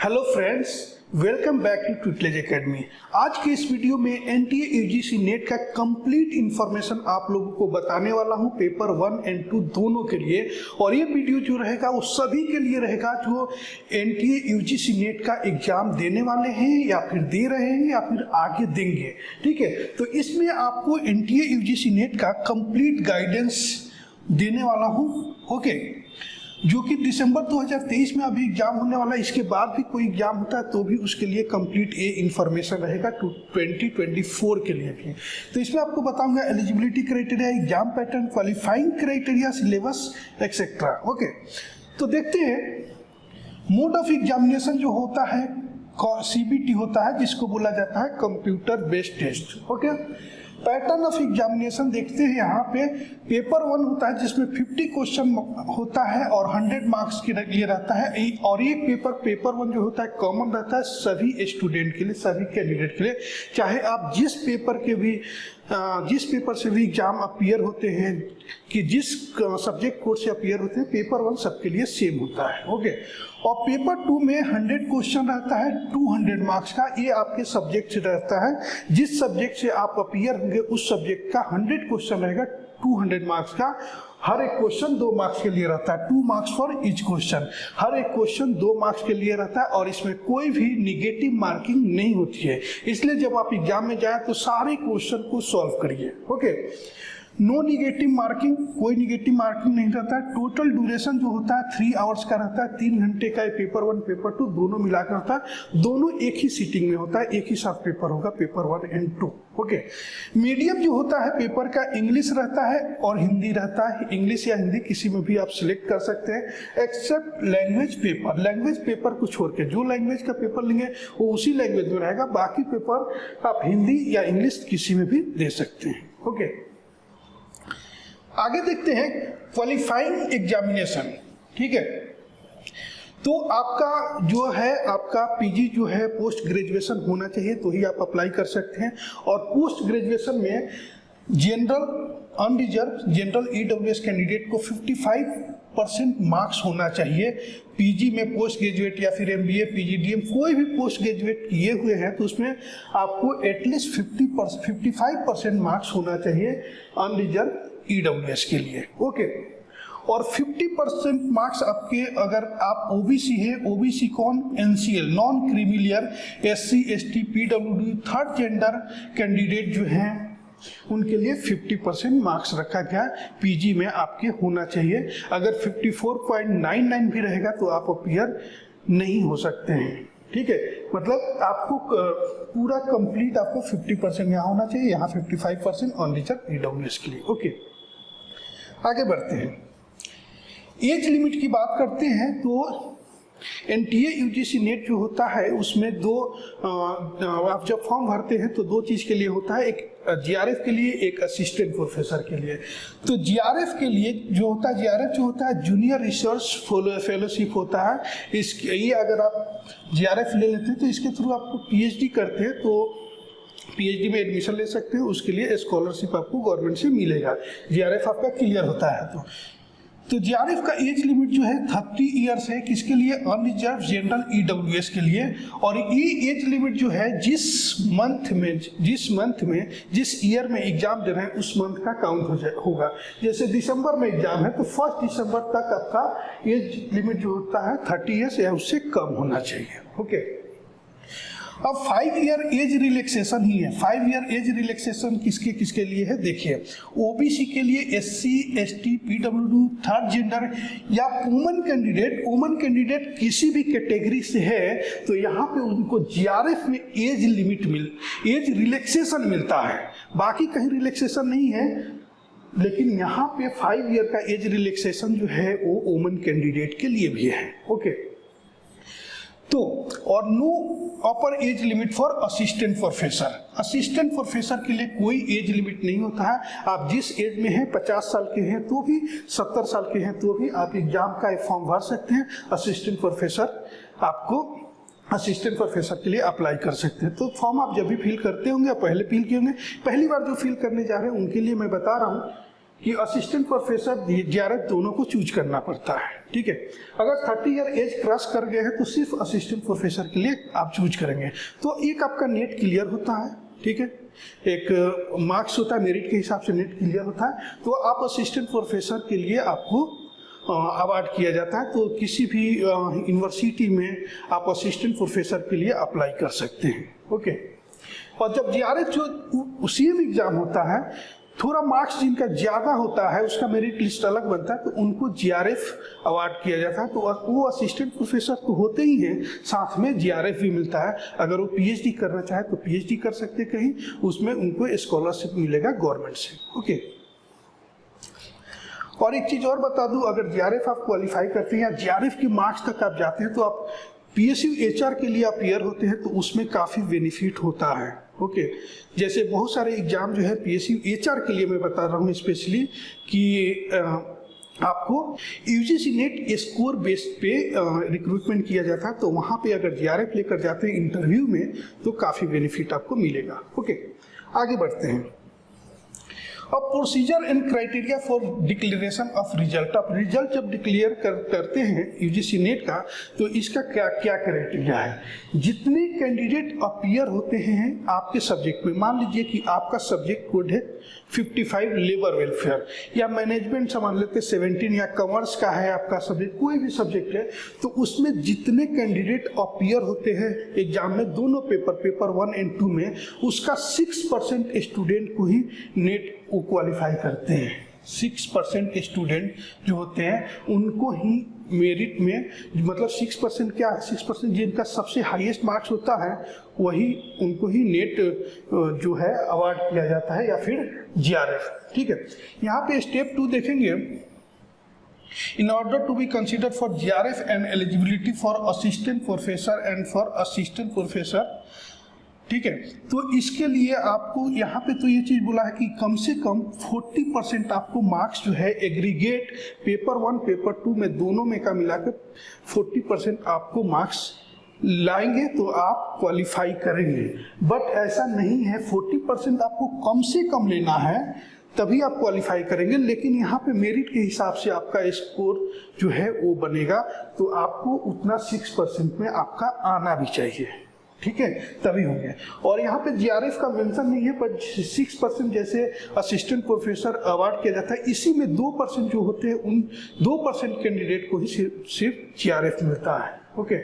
Hello friends, welcome back to tutelage academy. आज के इस वीडियो में एनटीए यूजीसी नेट का कंप्लीट इंफॉर्मेशन आप लोगों को बताने वाला हूं पेपर 1 एंड 2 दोनों के लिए। और ये वीडियो जो रहेगा वो सभी के लिए रहेगा जो एनटीए यूजीसी नेट का एग्जाम देने वाले हैं या फिर दे रहे हैं या फिर आगे देंगे। ठीक है, तो इसमें आपको एनटीए यूजीसी नेट का कंप्लीट गाइडेंस देने वाला हूँ। ओके, जो कि दिसंबर 2023 में अभी एग्जाम होने वाला है। इसके बाद भी कोई एग्जाम होता है तो भी उसके लिए कंप्लीट ये इन्फॉर्मेशन रहेगा 2024 के लिए भी। तो इसमें आपको बताऊंगा eligibility criteria, exam pattern, qualifying criteria, syllabus etcetera. Okay, तो देखते हैं मोड ऑफ एग्जामिनेशन जो होता है सीबीटी होता है, जिसको बोला जाता है computer based test. Okay, pattern of examination देखते हैं। यहाँ पे पेपर 1 होता है जिसमें 50 क्वेश्चन होता है और 100 मार्क्स के लिए रहता है। और ये पेपर 1 जो होता है कॉमन रहता है सभी स्टूडेंट के लिए, सभी कैंडिडेट के लिए, चाहे आप जिस पेपर से भी एग्जाम अपीयर होते हैं, कि जिस सब्जेक्ट कोड से अपीयर होते हैं, पेपर 1 सबके लिए सेम होता है। ओके, और पेपर 2 में 100 क्वेश्चन रहता है 200 मार्क्स का। ये आपके सब्जेक्ट से रहता है, जिस सब्जेक्ट से आप अपीयर होंगे उस सब्जेक्ट का 100 क्वेश्चन रहेगा 200 मार्क्स का। हर एक क्वेश्चन 2 मार्क्स के लिए रहता है, 2 मार्क्स फॉर ईच क्वेश्चन। हर एक क्वेश्चन 2 मार्क्स के लिए रहता है और इसमें कोई भी निगेटिव मार्किंग नहीं होती है। इसलिए जब आप एग्जाम में जाए तो सारे क्वेश्चन को सॉल्व करिए। ओके, नो निगेटिव मार्किंग, कोई निगेटिव मार्किंग नहीं रहता है। टोटल ड्यूरेशन जो होता है 3 आवर्स का रहता है। 3 घंटे का पेपर 1 पेपर 2 दोनों मिलाकर होता है। दोनों एक ही सीटिंग में होता है, एक ही साथ पेपर होगा, पेपर 1 एंड 2। ओके, मीडियम जो होता है पेपर का इंग्लिश रहता है और हिंदी रहता है। इंग्लिश या हिंदी किसी में भी आप सिलेक्ट कर सकते हैं, except language paper. Language paper को छोड़ के जो लैंग्वेज का पेपर लेंगे वो उसी लैंग्वेज में रहेगा। बाकी पेपर आप हिंदी या इंग्लिश किसी में भी दे सकते हैं। ओके, आगे देखते हैं क्वालिफाइंग एग्जामिनेशन। ठीक है, तो आपका जो है आपका पीजी जो है पोस्ट ग्रेजुएशन होना चाहिए तो ही आप अप्लाई कर सकते हैं। और पोस्ट ग्रेजुएशन में general unreserved general EWS candidate को 55% मार्क्स होना चाहिए। पीजी में पोस्ट ग्रेजुएट या फिर एमबीए, पीजीडीएम कोई भी पोस्ट ग्रेजुएट किए हुए हैं तो उसमें आपको एटलीस्ट 55% मार्क्स होना चाहिए अनरिजर्व ईडब्ल्यूएस के लिए। ओके, और 50% मार्क्स आपके अगर आप ओबीसी है, ओबीसी कौन, NCL non creamy layer, SC ST PWD third gender candidate जो हैं उनके लिए 50% मार्क्स रखा गया पीजी में आपके होना चाहिए। अगर 54.99 भी रहेगा तो आप अपीयर नहीं हो सकते हैं। ठीक है, मतलब आपको पूरा कंप्लीट आपको 50% यहाँ होना चाहिए, यहाँ 55% अनरिजर्व ईडब्ल्यूएस के लिए। ओके, आगे बढ़ते हैं। एज लिमिट की बात करते हैं तो एनटीए यूजीसी नेट जो होता है उसमें आप जब फॉर्म भरते हैं तो 2 चीज़ के लिए होता है, एक जीआरएफ के लिए, एक असिस्टेंट प्रोफेसर के लिए। तो जीआरएफ के लिए जो होता है, जीआरएफ जो होता है जूनियर रिसर्च फेलोशिप होता है। ये अगर आप जीआरएफ ले लेते हैं तो इसके थ्रू आपको पीएचडी करते हैं तो पीएचडी में एडमिशन ले सकते हैं। उसके लिए स्कॉलरशिप आपको गवर्नमेंट से मिलेगा, जीआरएफ आपका क्लियर होता है। तो जीआरएफ का एज लिमिट जो है 30 ईयर्स है, किसके लिए, अनरिजर्व जनरल ईडब्ल्यूएस के लिए। और ये एज लिमिट जो है जिस मंथ में जिस ईयर में एग्जाम दे रहे हैं उस मंथ का काउंट होगा। जैसे दिसंबर में एग्जाम है तो 1 दिसंबर तक आपका एज लिमिट जो होता है 30 ईयर्स या उससे कम होना चाहिए। ओके, अब 5 ईयर एज रिलैक्सेशन ही है। 5 ईयर एज रिलैक्सेशन किसके लिए है, देखिए, ओबीसी के लिए, SC ST PWD third gender या वुमन कैंडिडेट किसी भी कैटेगरी से है तो यहाँ पे उनको जीआरएफ में एज रिलैक्सेशन मिलता है। बाकी कहीं रिलैक्सेशन नहीं है, लेकिन यहाँ पे 5 ईयर का एज रिलैक्सेशन जो है वो वुमन कैंडिडेट के लिए भी है। ओके, तो और no upper age limit for assistant professor. Assistant professor के लिए कोई एज लिमिट नहीं होता है। आप जिस एज में हैं, 50 साल के हैं तो भी, 70 साल के हैं तो भी आप एग्जाम का एक फॉर्म भर सकते हैं। असिस्टेंट प्रोफेसर आपको असिस्टेंट प्रोफेसर के लिए अप्लाई कर सकते हैं। तो फॉर्म आप जब भी फिल करते होंगे, पहले फिल किए होंगे, पहली बार जो फिल करने जा रहे हैं उनके लिए मैं बता रहा हूँ कि असिस्टेंट प्रोफेसर JRF दोनों को चूज करना पड़ता है, ठीक है। अगर 30 ईयर एज क्रॉस कर गए हैं तो सिर्फ असिस्टेंट प्रोफेसर के लिए आप चूज करेंगे। तो एक आपका नेट क्लियर होता है, ठीक है, एक मार्क्स होता है, मेरिट के हिसाब से नेट क्लियर होता है, तो आप असिस्टेंट प्रोफेसर के लिए आपको अवार्ड किया जाता है। तो किसी भी यूनिवर्सिटी में आप असिस्टेंट प्रोफेसर के लिए अप्लाई कर सकते हैं, ओके। और जब JRF जो CM एग्जाम होता है, थोड़ा मार्क्स जिनका ज़्यादा होता है उसका मेरिट लिस्ट अलग बनता है, तो उनको JRF अवार्ड किया जाता है। तो वो असिस्टेंट प्रोफेसर तो होते ही हैं, साथ में JRF भी मिलता है। अगर वो PhD करना चाहे तो PhD कर सकते कहीं, उसमें उनको स्कॉलरशिप मिलेगा गवर्नमेंट से, ओके। और एक चीज़ और बता दूं, अगर JRF आप क्वालिफाई करते हैं या JRF के मार्क्स तक आप जाते हैं तो आप PSU HR के लिए आप क्लियर होते हैं, तो उसमें काफ़ी बेनिफिट होता है, ओके। जैसे बहुत सारे एग्जाम जो है PSU HR के लिए मैं बता रहा हूँ स्पेशली कि आपको UGC नेट स्कोर बेस पे रिक्रूटमेंट किया जाता है। तो वहाँ पे अगर JRF लेकर जाते हैं इंटरव्यू में तो काफ़ी बेनिफिट आपको मिलेगा, ओके। आगे बढ़ते हैं। अब procedure and criteria for declaration of result. आप रिजल्ट जब डिक्लेयर करते हैं UGC नेट का, तो इसका क्या क्या क्राइटेरिया है। जितने कैंडिडेट अपीयर होते हैं आपके सब्जेक्ट में, मान लीजिए कि आपका सब्जेक्ट कोड है 55 लेबर वेलफेयर या मैनेजमेंट समझ लेते 17, या कॉमर्स का है आपका सब्जेक्ट, कोई भी सब्जेक्ट है, तो उसमें जितने कैंडिडेट अपीयर होते हैं एग्जाम में, दोनों पेपर 1 और 2 में, उसका 6% स्टूडेंट को ही नेट वो क्वालिफाई करते हैं। 6% स्टूडेंट जो होते हैं उनको ही मेरिट में, मतलब 6% क्या है, 6% जिनका सबसे हाईएस्ट मार्क्स होता है वही उनको ही नेट जो है अवार्ड किया जाता है, या फिर JRF, ठीक है। यहाँ पे स्टेप 2 देखेंगे। In order to be considered for JRF and eligibility for assistant professor and for assistant professor, ठीक है, तो इसके लिए आपको यहाँ पे तो ये चीज़ बोला है कि कम से कम 40% आपको मार्क्स जो है एग्रीगेट पेपर 1 पेपर 2 में दोनों में का मिलाकर 40% आपको मार्क्स लाएंगे तो आप क्वालिफाई करेंगे। बट ऐसा नहीं है, 40% आपको कम से कम लेना है तभी आप क्वालिफाई करेंगे, लेकिन यहाँ पे मेरिट के हिसाब से आपका स्कोर जो है वो बनेगा, तो आपको उतना 6% में आपका आना भी चाहिए, ठीक है, तभी होंगे। और यहाँ पे JRF का मेंशन नहीं है, पर 6% जैसे असिस्टेंट प्रोफेसर अवार्ड किया जाता है, इसी में 2% जो होते हैं उन 2% कैंडिडेट को ही सिर्फ JRF मिलता है, ओके।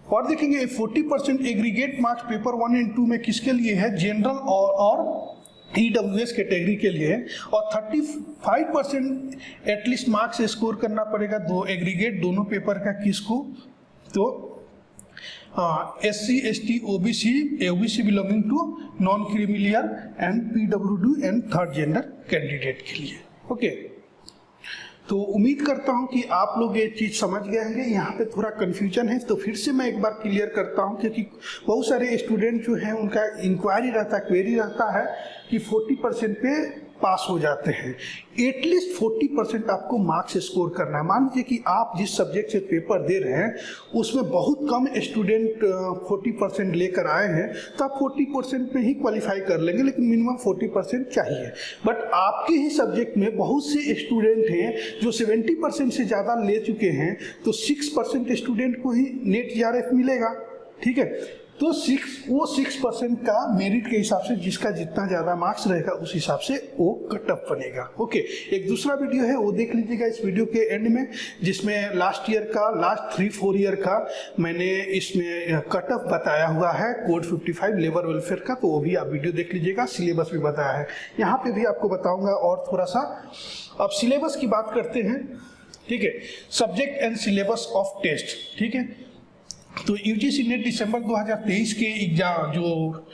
और देखेंगे 40% एग्रीगेट मार्क्स पेपर 1 और 2 में किसके लिए है, जनरल और EWS कैटेगरी के लिए है, और 35% एटलीस्ट मार्क्स स्कोर करना पड़ेगा दो एग्रीगेट दोनों पेपर का, किसको, तो SC ST OBC belonging to non creamy layer and PWD and third gender candidate के लिए, ओके। तो उम्मीद करता हूं कि आप लोग ये चीज़ समझ गए होंगे। यहाँ पे थोड़ा कन्फ्यूजन है तो फिर से मैं एक बार क्लियर करता हूं, क्योंकि बहुत सारे स्टूडेंट जो हैं उनका इंक्वायरी रहता है, क्वेरी रहता है कि 40% पे पास हो जाते हैं। एटलीस्ट 40% आपको मार्क्स स्कोर करना है। मान लीजिए कि आप जिस सब्जेक्ट से पेपर दे रहे हैं उसमें बहुत कम स्टूडेंट 40% लेकर आए हैं, तो आप 40% में ही क्वालिफाई कर लेंगे, लेकिन मिनिमम 40% चाहिए। बट आपके ही सब्जेक्ट में बहुत से स्टूडेंट हैं जो 70% से ज़्यादा ले चुके हैं, तो 6% स्टूडेंट को ही नेट JRF मिलेगा, ठीक है। तो 6% का मेरिट के हिसाब से जिसका जितना ज़्यादा मार्क्स रहेगा उस हिसाब से वो कट ऑफ बनेगा, ओके। एक दूसरा वीडियो है वो देख लीजिएगा इस वीडियो के एंड में, जिसमें लास्ट 3-4 ईयर का मैंने इसमें कट ऑफ बताया हुआ है कोड 55 लेबर वेलफेयर का, तो वो भी आप वीडियो देख लीजिएगा। सिलेबस भी बताया है, यहाँ पे भी आपको बताऊँगा और थोड़ा सा। अब सिलेबस की बात करते हैं, ठीक है। Subject and syllabus of test, ठीक है। तो UGC नेट दिसंबर 2023 के एग्जाम जो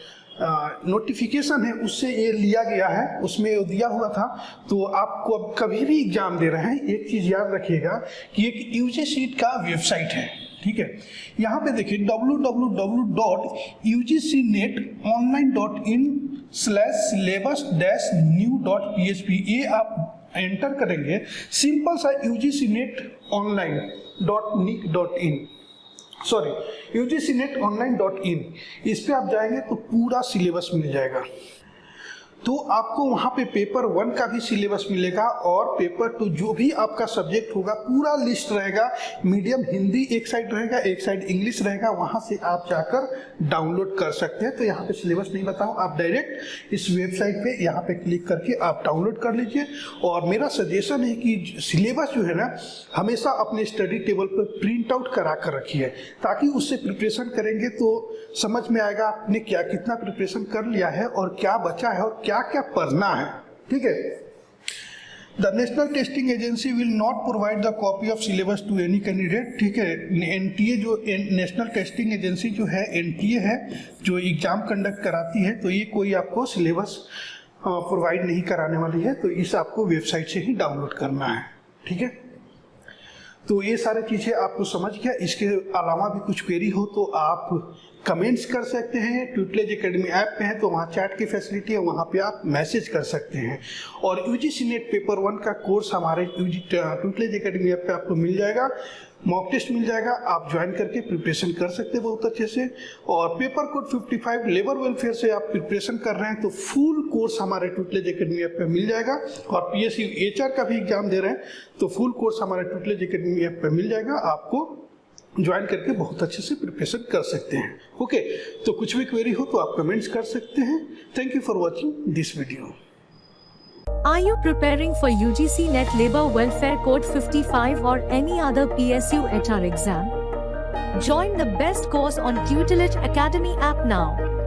नोटिफिकेशन है उससे ये लिया गया है, उसमें दिया हुआ था। तो आपको अब कभी भी एग्जाम दे रहे हैं, एक चीज़ याद रखिएगा कि एक UGC का वेबसाइट है, ठीक है। यहाँ पे देखिए www.ugcnetonline.in/syllabus-new.php, ये आप एंटर करेंगे। सिंपल सा UGCnetonline.in, इस पे आप जाएंगे तो पूरा सिलेबस मिल जाएगा। तो आपको वहाँ पे पेपर 1 का भी सिलेबस मिलेगा और पेपर 2 जो भी आपका सब्जेक्ट होगा पूरा लिस्ट रहेगा। मीडियम हिंदी एक साइड रहेगा, एक साइड इंग्लिश रहेगा, वहाँ से आप जाकर डाउनलोड कर सकते हैं। तो यहाँ पे सिलेबस नहीं बताऊँ, आप डायरेक्ट इस वेबसाइट पे यहाँ पे क्लिक करके आप डाउनलोड कर लीजिए। और मेरा सजेशन है कि सिलेबस जो है ना हमेशा अपने स्टडी टेबल पर प्रिंट आउट करा कर रखिए, ताकि उससे प्रिपरेशन करेंगे तो समझ में आएगा आपने क्या कितना प्रिपरेशन कर लिया है और क्या बचा है और क्या क्या पढ़ना है। ठीक है। The National Testing Agency will not provide the copy of syllabus to any candidate. ठीक है। एनटीए जो नेशनल टेस्टिंग एजेंसी जो है एनटीए है जो एग्जाम कंडक्ट कराती है, तो ये कोई आपको सिलेबस प्रोवाइड नहीं कराने वाली है। तो इस आपको वेबसाइट से ही डाउनलोड करना है। ठीक है। तो ये सारी चीज़ें आपको समझ गया। इसके अलावा भी कुछ क्वेरी हो तो आप कमेंट्स कर सकते हैं। ट्यूटलेज एकेडमी ऐप पे है तो वहाँ चैट की फैसिलिटी है, वहाँ पे आप मैसेज कर सकते हैं। और यूजीसी नेट पेपर 1 का कोर्स हमारे ट्यूटलेज एकेडमी ऐप पे आपको मिल जाएगा, मॉक टेस्ट मिल जाएगा, आप ज्वाइन करके प्रिपरेशन कर सकते हैं बहुत अच्छे से। और पेपर कोड 55 लेबर वेलफेयर से आप प्रिपरेशन कर रहे हैं तो फुल कोर्स हमारे ट्यूटलेज एकेडमी ऐप पे मिल जाएगा। और पीएसयू एचआर का भी एग्जाम दे रहे हैं तो फुल कोर्स हमारे ट्यूटलेज एकेडमी ऐप पे मिल जाएगा, आपको ज्वाइन करके बहुत अच्छे से प्रिपरेशन कर सकते हैं। ओके, तो कुछ भी क्वेरी हो तो आप कमेंट्स कर सकते हैं। Thank you for watching this video. Are you preparing for UGC Net Labor Welfare Code 55 or any other PSU HR exam? Join the best course on Tutelage Academy app now.